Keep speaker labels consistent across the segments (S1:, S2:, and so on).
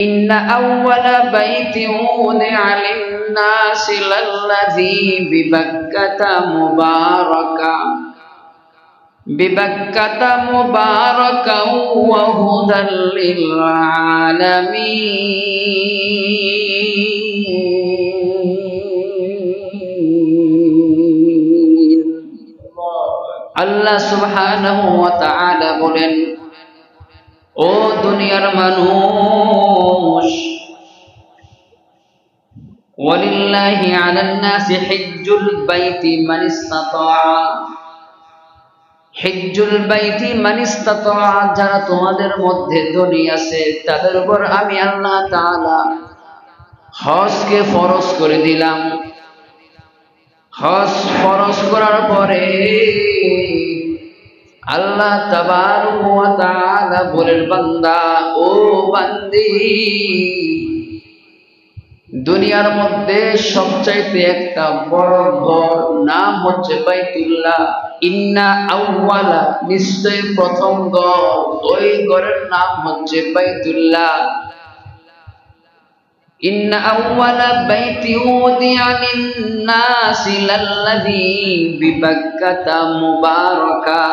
S1: إن أول بيت وضع للناس للذي ببكة مباركا وهدى للعالمين আল্লাহ সুবহানাহু ওয়া তাআলা বলেন, ও দুনিয়ার মানুষ, ওয়ালিল্লাহি আলান নাসি হিজ্জুল বাইতি মান ইসতাতা, যারা তোমাদের মধ্যে ধনী আছে তাদের উপর আমি আল্লাহ তাআলা হজকে ফরজ করে দিলাম। হজ ফরজ করার পরে আল্লাহ তাবারক ওয়া তাআলা বলেন, বান্দা ও বান্দি, দুনিয়ার মধ্যে সবচাইতে একটা বড় ঘর নাম হচ্ছে বাইতুল্লাহ। ইন্না আউওয়ালা, নিশ্চয় প্রথম ঘর, ওই ঘরের নাম হচ্ছে বাইতুল্লাহ। ইন্না আউওয়ালা বাইতি উদিয়া লিন-নাসি লাল্লাযী বিবাক্কাতা মুবারাকা।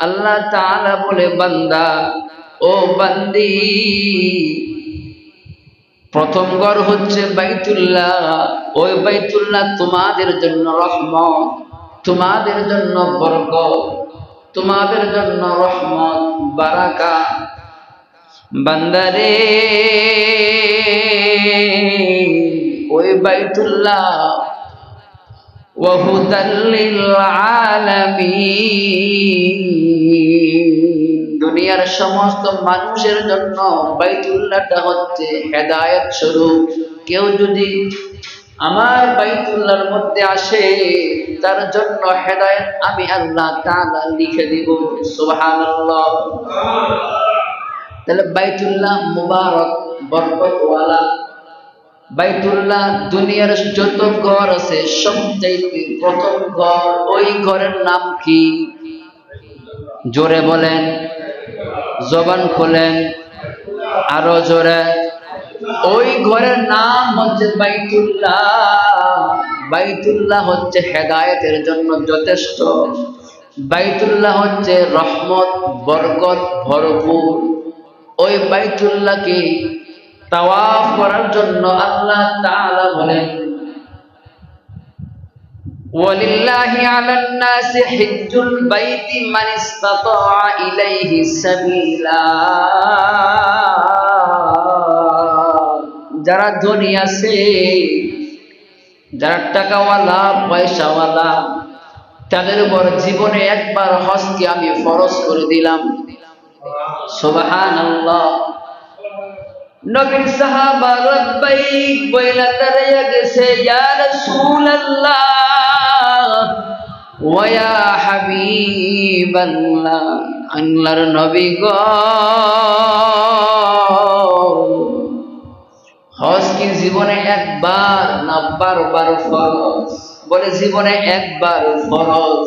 S1: আল্লাহ তাআলা বলে, বান্দা ও বান্দি, প্রথম ঘর হচ্ছে বাইতুল্লাহ। ওই বাইতুল্লাহ তোমাদের জন্য রহমত, তোমাদের জন্য বরকত, তোমাদের জন্য রহমত, বারাকা। বান্দারে, ওই বাইতুল্লাহ ওয়া হুদাল লিল আলামিন, দুনিয়ার সমস্ত মানুষের জন্য বাইতুল্লাহটা হচ্ছে হেদায়েত স্বরূপ। কেউ যদি আমার বাইতুল্লাহর মধ্যে আসে, তার জন্য হেদায়েত আমি আল্লাহ তাআলা লিখে দিব। সুবহানাল্লাহ। তাহলে বাইতুল্লাহ মুবারক, বরকতওয়ালা। বাইতুল্লাহ দুনিয়ার যত ঘর আছে সবচাইতে প্রথম ঘর, ওই ঘরের নাম কি? জোরে বলেন, জবান খোলেন, আরো জোরে। ওই ঘরের নাম হচ্ছে বাইতুল্লাহ। বাইতুল্লাহ হচ্ছে হেদায়েতের জন্য যথেষ্ট। বাইতুল্লাহ হচ্ছে রহমত, বরকত ভরপুর। ওই বাইতুল্লাহকে তাওয়াফ করার জন্য আল্লাহ তাআলা বলেন, ওয়ালিল্লাহি আলান নাসি হিজ্জুল বাইতি মান ইসতাতা ইলাইহি সাবিলা। যারা ধনী আছে, যারা টাকাওয়ালা পয়সাওয়ালা, তাদের উপর জীবনে একবার হজকে আমি ফরজ করে দিলাম। সুবহানাল্লাহ। নবীর সাহাবা লব্বাইক বইলা দাঁড়াইয়া গেছে, ইয়া রাসূলুল্লাহ ওয়া ইয়া হাবিবাল্লাহ, আল্লাহর নবী গো, হজ কি জীবনে একবার না বারবার ফরজ? বলে, জীবনে একবার ফরজ,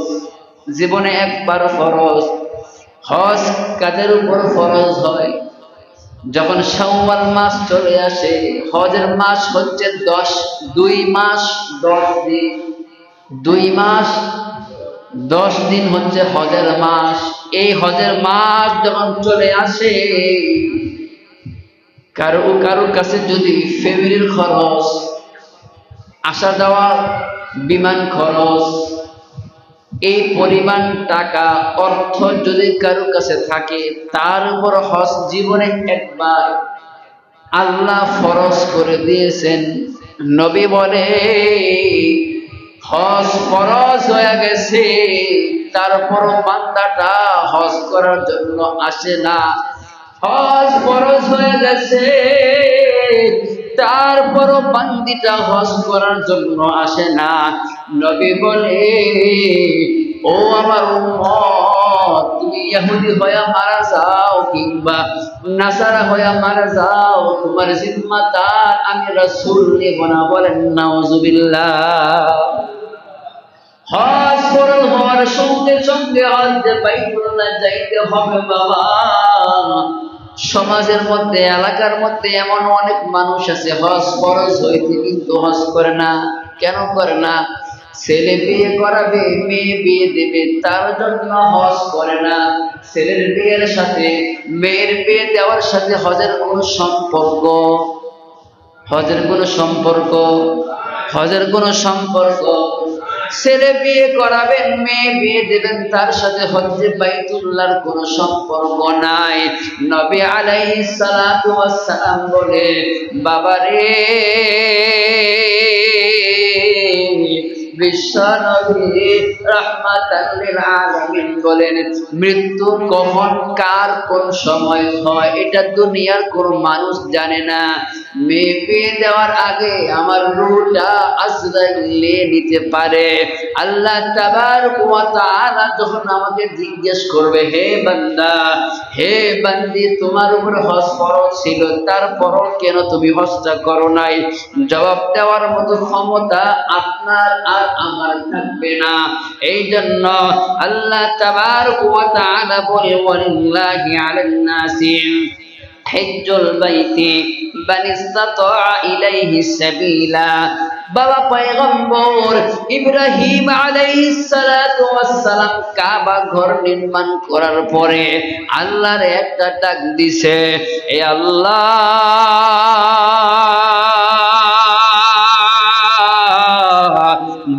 S1: জীবনে একবার ফরজ। হজ কাদের উপর ফরজ হয়? যখন শাওয়াল মাস চলে আসে। হজের মাস হচ্ছে 2 মাস 10 দিন। 2 মাস 10 দিন হচ্ছে হজের মাস। এই হজের মাস যখন চলে আসে, কারো কাছে যদি ফ্যামিলির খরচ, আসা যাওয়া, বিমান খরচ, এই পরিমাণ টাকা অর্থ যদি কারো কাছে থাকে, তার উপর হজ জীবনে একবার আল্লাহ ফরজ করে দিয়েছেন। নবী বলে, হজ ফরজ হয়ে গেছে, তারপর বান্দাটা হজ করার জন্য আসে না। হজ ফরজ হয়ে গেছে, তারপরও বান্দিটা হজ করার জন্য আসে না। নবী বলে, ও আমার উম্মত, তুমি ইহুদি হয়ে মারা যাও কিংবা নাসারা হয়ে মারা যাও, তোমার জিম্মাদার আমি রাসূল নেব না। বলেন নাউযুবিল্লাহ। হজ ফরজ হওয়ার সঙ্গে সঙ্গে হজ বাইতুল্লাহ যাইতে হবে বাবা। সমাজের মধ্যে এলাকার মধ্যে এমন অনেক মানুষ আছে হজ ফরজ হইতে কিন্তু হজ করে না। কেন করে না? ছেলে বিয়ে করাবে, মেয়ে বিয়ে দেবে, তার জন্য হজ করে না। ছেলের বিয়ের সাথে মেয়ের বিয়ে দেওয়ার সাথে হজের কোনো সম্পর্ক, হজের কোনো সম্পর্ক, হজের কোনো সম্পর্ক। ছেলে বিয়ে করাবেন, মেয়ে বিয়ে দেবেন, তার সাথে হজ্জে বাইতুল্লাহর কোনো সম্পর্ক নাই। নবী আলাইহিস সালাতু ওয়াস সালাম বলে, বাবারে বিশ্বনবী রাহমাতাল লিল আলামিন বলেন, মৃত্যু কখন কার কোন সময় হয় এটা দুনিয়ার কোন মানুষ জানে না। মেয়ে বিয়ে দেওয়ার আগে আমার রূহটা আজরাইল নিয়ে নিতে পারে। আল্লাহ তাবারক ওয়া তাআলা যখন আমাকে জিজ্ঞেস করবে, হে বান্দা, হে বান্দি, তোমার উপর হজ ফরজ ছিল, তারপরও কেন তুমি হজটা করো নাই? জবাব দেওয়ার মতো ক্ষমতা আপনার আর আমার থাকবে না। এই জন্য আল্লাহ তাবারক ওয়া তাআলা বলে, ওয়ালিল্লাহি আলান নাসি হিজ্জুল বাইতি মান ইসতাতা ইলাইহি সাবিলা। বাবা পয়গম্বর ইব্রাহিম আলাইহিস সালাতু ওয়াস সালাম কাবা ঘর নির্মাণ করার পরে আল্লাহর একটা ডাক দিছে, এ আল্লাহ,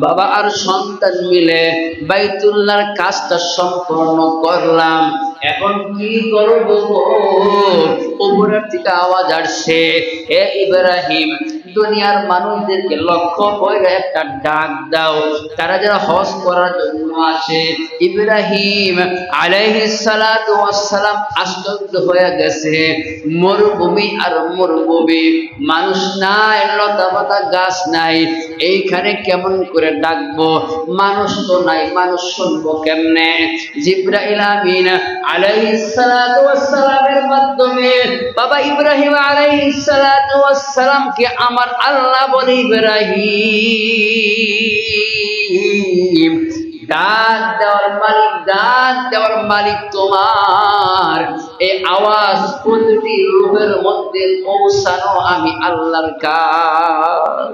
S1: বাবা আর সন্তান মিলে বাইতুল্লাহর কাজটা সম্পূর্ণ করলাম, এখন কি করব? উপরের থেকে আওয়াজ আসছে, হে ইব্রাহিম, দুনিয়ার মানুষদেরকে লক্ষ্য করে একটা ডাক দাও, তারা যারা হজ করার জন্য আসে। ইব্রাহিম আলাইহিস সালাতু ওয়াস সালাম আশ্চর্য হয়ে গেছে, মরুভূমি আর মরুভূমি, মানুষ নাই, লতাপাতা গাছ নাই, এইখানে কেমন করে ডাকবো? মানুষ তো নাই, মানুষ শুনবো কেমনে? জিবরাইল আমিন আলাইহিস সালাতু ওয়াস সালামের মাধ্যমে বাবা ইব্রাহিম আলাইহিস সালাতু ওয়াস সালামকে আমার আল্লাহ বলে, ইব্রাহিম, ডাক দেওয়ার মালিক, ডাক দেওয়ার মালিক তোমার। এই আওয়াজ প্রতিটি রূহের মধ্যে পৌঁছানো আমি আল্লাহর কাজ।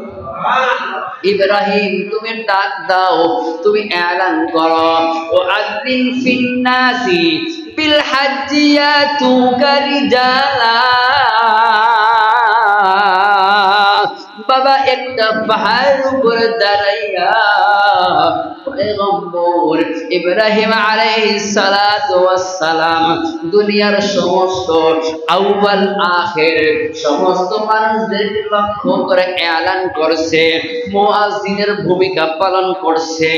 S1: ইব্রাহিম, তুমি ডাক দাও, তুমি এলান করো, ও আযিন ফিন নাসি বিল হাজ্জি ইয়াতুকা রিজালা। বাবা একটা পাহাড়ের উপরে দাঁড়াইয়া পয়গম্বর ইব্রাহিম আলাইহিস সালাতু ওয়াস সালাম দুনিয়ার সমস্ত আউয়াল আখির সমস্ত মানুষদেরকে লক্ষ্য করে এলান করছে, মুয়াজ্জিনের ভূমিকা পালন করছে।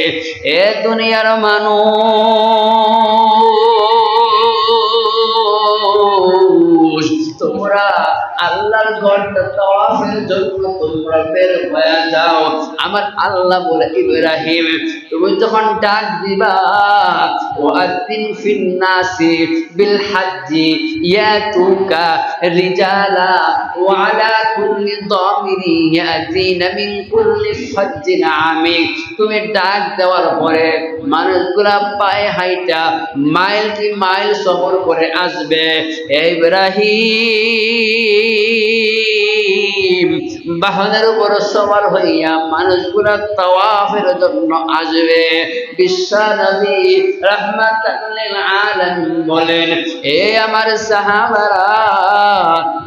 S1: এ দুনিয়ার মানুষ, তোমরা আল্লাহর ঘরটা তাওয়াফের জন্য তোমরা বের হয়ে যাও। আমার আল্লাহ বলে, ইব্রাহিম, তুমি যখন ডাক দিবা, ওয়াযিন ফিন নাসি বিল হাজ্জি ইয়াতুকা রিজালা ওয়া আলা কুল্লি দামিরি ইয়াতিনা মিন কুল্লি ফাজ্জিন আমিক। তুমি ডাক দেওয়ার পরে মানুষগুলা পায়ে হাইটা মাইল কি মাইল সফর করে আসবে। ইব্রাহিম বাহনের উপর সওয়ার হইয়া মানুষগুলা তাওয়াফের জন্য আসবে। বিশ্বনবী রাহমাতাল লিল আলামিন বলেন, এ আমার সাহাবারা,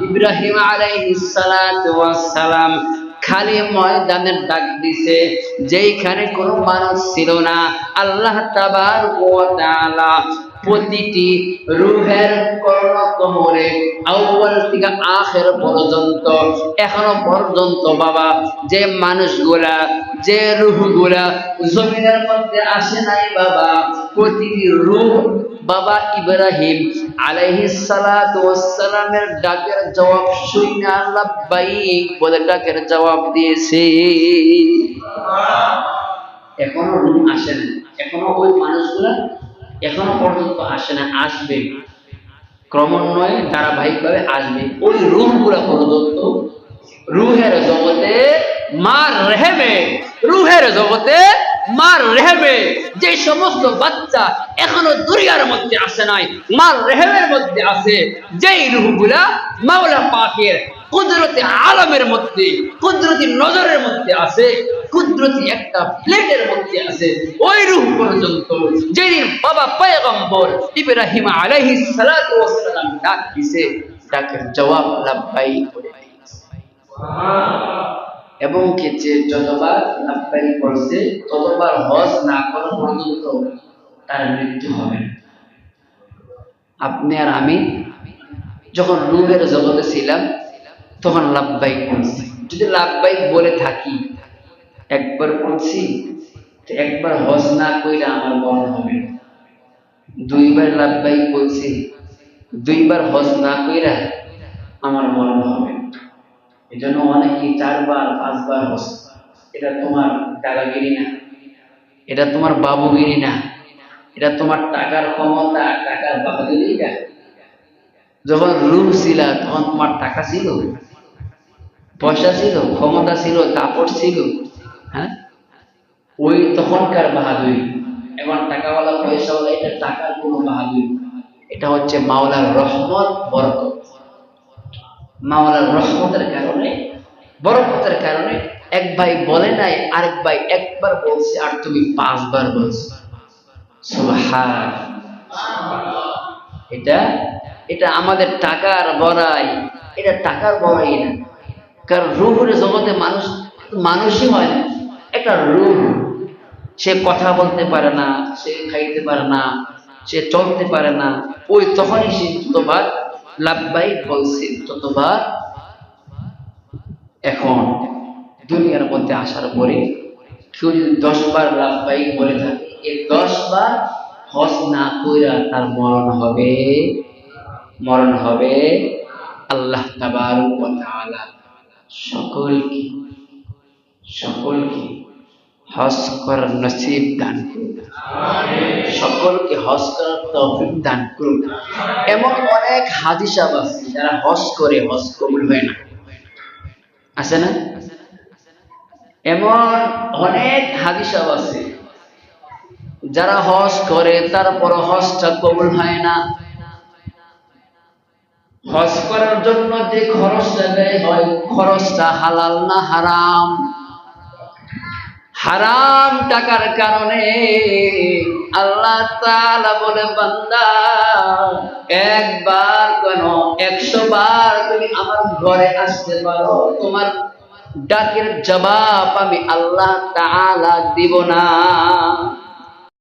S1: ইব্রাহিম আলাইহিস সালাতু ওয়াস সালাম খালি ময়দানের ডাক দিছে, যেইখানে কোনো মানুষ ছিল না। আল্লাহ তাবারক ওয়া তাআলা প্রতিটি রূহের কর্ণকমরে আউয়াল থেকে আখির পর্যন্ত, এখনো পর্যন্ত বাবা যে মানুষগুলা, যে রূহগুলা জমিনের মধ্যে আসে নাই বাবা, প্রতিটি রূহ বাবা ইব্রাহিম আলাইহিস সালাতু ওয়াস সালামের ডাকের জবাব শুনে লাব্বাইক বলে ডাকের জবাব দিয়েছে। এখনো রূহ আসে না, এখনো ওই মানুষগুলা এখনো পর্যন্ত আসে না, আসবে ক্রমান্বয়ে, ধারাবাহিকভাবে আসবে। ওই রূহগুলা পর্যন্ত রূহের জগতে মার রেহেমে, রূহের জগতে মার রেহেমে যে সমস্ত বাচ্চা এখনো দুনিয়ার মধ্যে আসে নাই, মার রেহেমের মধ্যে আছে যেই রূহগুলা মাওলা পাকের কুদরতি আলমের মধ্যে, কুদরতি নজরের মধ্যে আছে, কুদরতি একটা প্লেটের মধ্যে আছে, ওই রূহ পর্যন্ত যেদিন বাবা পয়গম্বর ইব্রাহিম আলাইহিস সালাতু ওয়াস সালাম ডাক দিছে, ডাকের জবাব লাব্বাইক বলে এবং যে যতবার লাব্বাইক বলছে ততবার হজ না করা পর্যন্ত তার মৃত্যু হবে না। আপনি আর আমি যখন রূহের জগতে ছিলাম তখন লাব্বাইক বলছি, যদি লাব্বাইক বলে থাকি, একবার বলছি তো একবার হজ না কইরা আমার মরণ হবে না, দুইবার লাব্বাইক বলছি, দুইবার হজ না কইরা আমার মরণ হবে না। এই জন্য অনেকেই 4 বার 5 বার হজ, এটা তোমার দাদাগিরি না, এটা তোমার বাবুগিরি না, এটা তোমার টাকার ক্ষমতা, টাকার বাহাদুরি না। যখন রূহ ছিল তখন তোমার টাকা ছিল, পয়সা ছিল, ক্ষমতা ছিল, দাপট ছিল, হ্যাঁ, ওই তখনকার বাহাদুরি। এখন টাকাওয়ালা পয়সাওয়ালা, এটা টাকার কোনো বাহাদুরি, এটা হচ্ছে মাওলার রহমত বরকত। মাওলার রহমতের কারণে, বরকতের কারণে এক ভাই বলে নাই, আরেক ভাই একবার বলছে আর তুমি 5 বার বলছো। সুবহানাল্লাহ। এটা আমাদের টাকার বড়াই, এটা টাকার বড়াই না। কারণ রূহের জগতে মানুষই হয় না, একটা রূহ, সে কথা বলতে পারে না, সে খাইতে পারে না, সে চলতে পারে না, ওই তখনই সে যতবার লাব্বাইক বলছে ততবার। এখন দুনিয়ার মধ্যে আসার পরে কেউ যদি 10 বার লাব্বাইক বলে থাকে, এই 10 বার হজ না কইরা তার মরণ হবে। আল্লাহ তাবারক ওয়া তাআলা সকলকে হজ করার নসিব দান করুন, সকলকে হজ করার তৌফিক দান করুন। এমন অনেক হাজী সাহেব আছে যারা হজ করে হজ কবুল হয় না, আছে না? এমন অনেক হাজী সাহেব আছে যারা হজ করে তারপর হজটা কবুল হয় না। হজ করার জন্য যে খরচটা ব্যয় হয়, খরচটা হালাল না হারাম? হারাম টাকার কারণে আল্লাহ তাআলা বলে, বান্দা একবার কেন 100 বার তুমি আমার ঘরে আসতে পারো, তোমার ডাকের জবাব আমি আল্লাহ তাআলা দিব না।